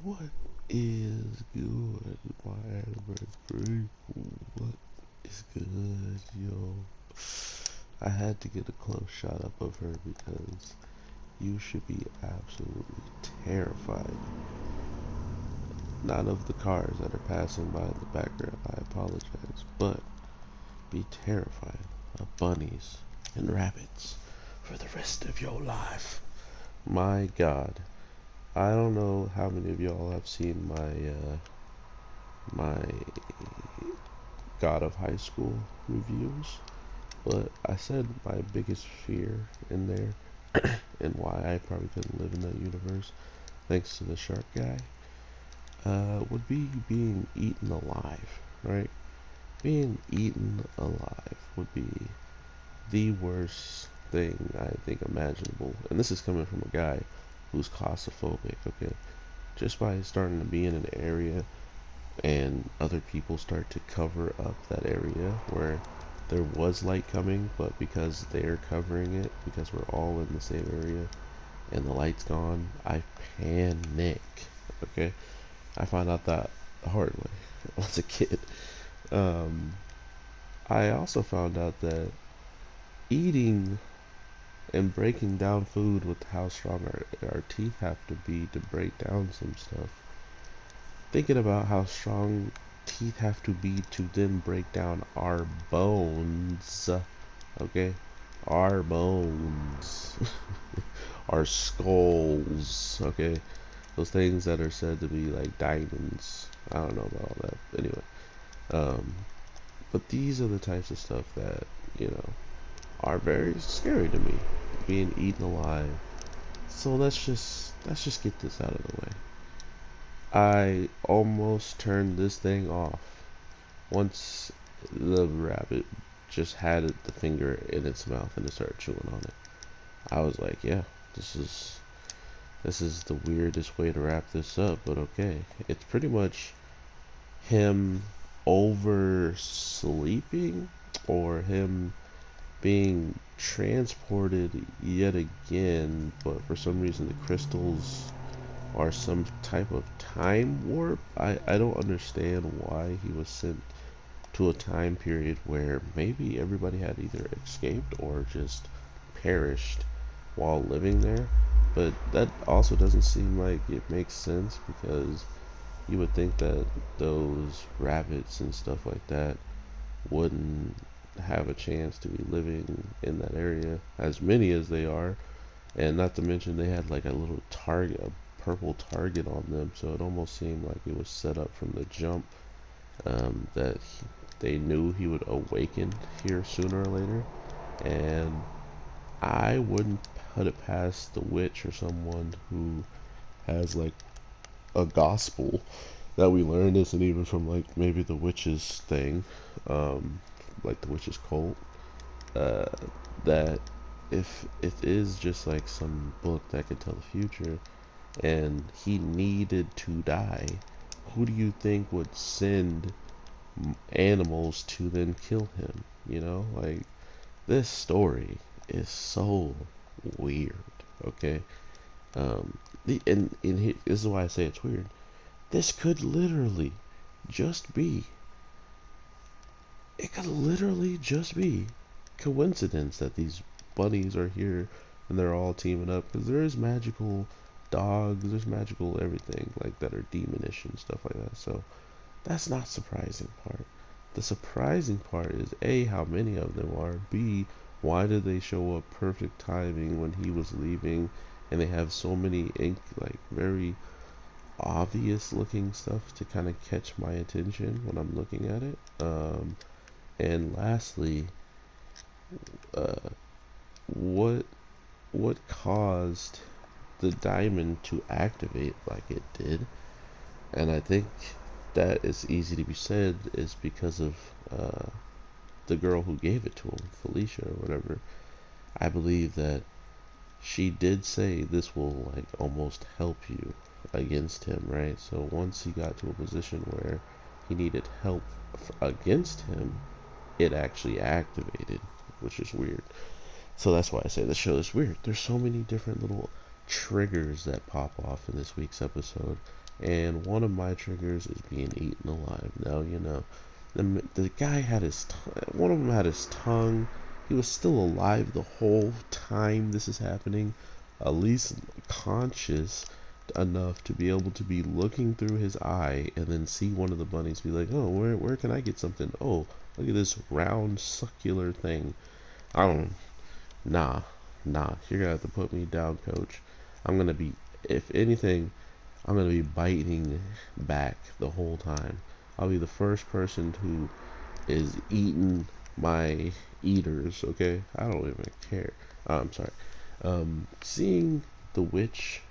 What is good, my anniversary? What is good, yo? I had to get a close shot up of her because you should be absolutely terrified. Not of the cars that are passing by in the background, I apologize, but be terrified of bunnies and rabbits for the rest of your life. My God. I don't know how many of y'all have seen my God of High School reviews, but I said my biggest fear in there and why I probably couldn't live in that universe, thanks to the shark guy, would be being eaten alive, right? Being eaten alive would be the worst thing I think imaginable. And this is coming from a guy who's claustrophobic, okay? Just by starting to be in an area and other people start to cover up that area where there was light coming, but because they're covering it, because we're all in the same area and the light's gone, I panic, okay? I found out that the hard way as a kid. Um, I also found out that eating and breaking down food with how strong our teeth have to be to break down some stuff. Thinking about how strong teeth have to be to then break down our bones. Okay? Our bones. Our skulls. Okay? Those things that are said to be like diamonds. I don't know about all that. Anyway. Um, but these are the types of stuff that, are very scary to me. Being eaten alive. So let's just get this out of the way. I almost turned this thing off once the rabbit just had the finger in its mouth and it started chewing on it. I was like, yeah, this is the weirdest way to wrap this up, but okay. It's pretty much him oversleeping or him being transported yet again, but for some reason the crystals are some type of time warp. I don't understand why he was sent to a time period where maybe everybody had either escaped or just perished while living there. But that also doesn't seem like it makes sense because you would think that those rabbits and stuff like that wouldn't have a chance to be living in that area, as many as they are, and not to mention they had like a little target, a purple target on them, so it almost seemed like it was set up from the jump, that they knew he would awaken here sooner or later. And I wouldn't put it past the witch or someone who has like a gospel that we learned isn't even from like maybe the witches thing, um, like the witches cult, uh, that if it is just like some book that could tell the future and he needed to die, who do you think would send animals to then kill him? Like, this story is so weird, okay? This is why I say it's weird. This could literally just be, it could literally just be coincidence that these bunnies are here and they're all teaming up, because there is magical dogs, there's magical everything like that are demonish and stuff like that. So that's not surprising part. The surprising part is A, how many of them are, B, why did they show up perfect timing when he was leaving, and they have so many like very obvious looking stuff to kind of catch my attention when I'm looking at it. And lastly, uh, what what caused the diamond to activate like it did? And I think that is easy to be said is because of the girl who gave it to him, Felicia or whatever. I believe that she did say this will like almost help you against him, right? So once he got to a position where he needed help against him, it actually activated, which is weird. So that's why I say the show is weird. There's so many different little triggers that pop off in this week's episode, and one of my triggers is being eaten alive. Now, you know, the guy had his one of them had his tongue. He was still alive the whole time this is happening, at least conscious enough to be able to be looking through his eye and then see one of the bunnies be like, oh, where can I get something? Oh, look at this round succular thing. I don't, nah, you're gonna have to put me down, coach. I'm gonna be, if anything, I'm gonna be biting back the whole time. I'll be the first person who is eating my eaters, okay? I don't even care. I'm sorry. Seeing the witch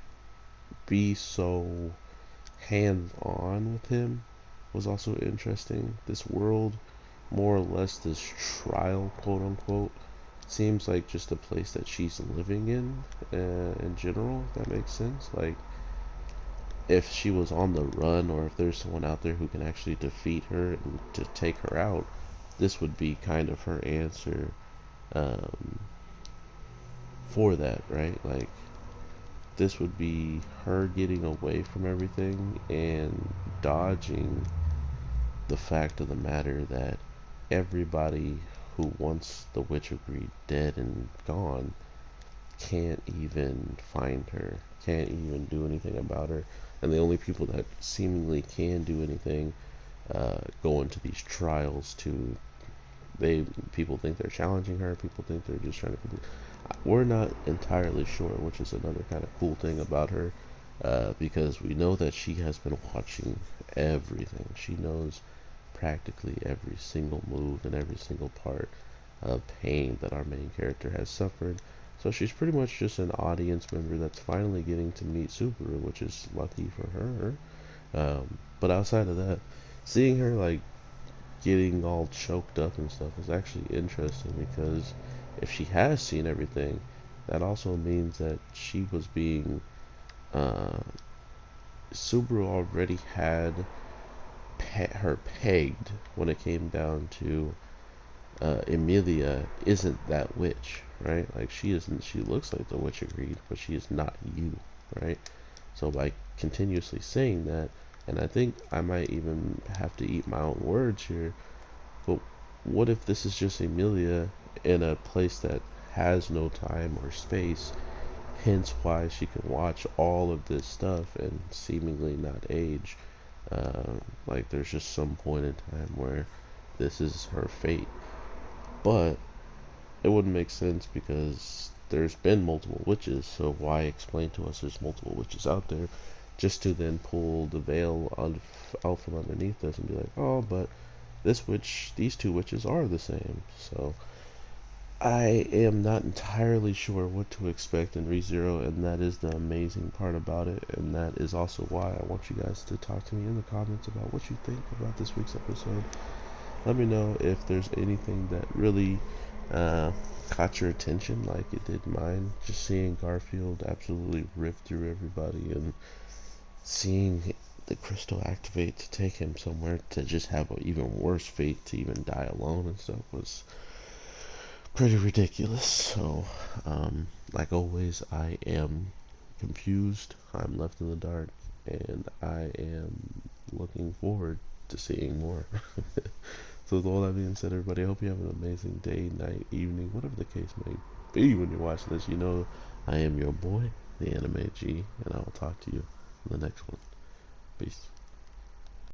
be so hands on with him was also interesting. This world, more or less, this trial, quote unquote, seems like just a place that she's living in general, if that makes sense. Like, if she was on the run, or if there's someone out there who can actually defeat her and to take her out, this would be kind of her answer um, for that, right? Like, this would be her getting away from everything and dodging the fact of the matter that everybody who wants the witch agreed dead and gone can't even find her, can't even do anything about her, and the only people that seemingly can do anything go into these trials to they people think they're challenging her, people think they're just trying to we're not entirely sure, which is another kind of cool thing about her, because we know that she has been watching everything. She knows practically every single move and every single part of pain that our main character has suffered. So she's pretty much just an audience member that's finally getting to meet Subaru, which is lucky for her. But outside of that, seeing her like getting all choked up and stuff is actually interesting, because if she has seen everything, that also means that she was being uh, Subaru already had her pegged when it came down to Emilia isn't that witch, right? Like, she isn't. She looks like the witch agreed, but she is not you, right? So by continuously saying that, and I think I might even have to eat my own words here, but what if this is just Emilia in a place that has no time or space, hence why she can watch all of this stuff and seemingly not age? Like, there's just some point in time where this is her fate. But it wouldn't make sense because there's been multiple witches, so why explain to us there's multiple witches out there just to then pull the veil out from underneath us and be like, oh, but this witch, these two witches are the same. So I am not entirely sure what to expect in ReZero, and that is the amazing part about it, and that is also why I want you guys to talk to me in the comments about what you think about this week's episode. Let me know if there's anything that really caught your attention like it did mine. Just seeing Garfield absolutely rip through everybody, and seeing the crystal activate to take him somewhere to just have an even worse fate, to even die alone and stuff, was pretty ridiculous. So, like always, I am confused, I'm left in the dark, and I am looking forward to seeing more. So with all that being said, everybody, I hope you have an amazing day, night, evening, whatever the case may be when you're watching this. You know I am your boy, the Anime G, and I will talk to you in the next one. Peace.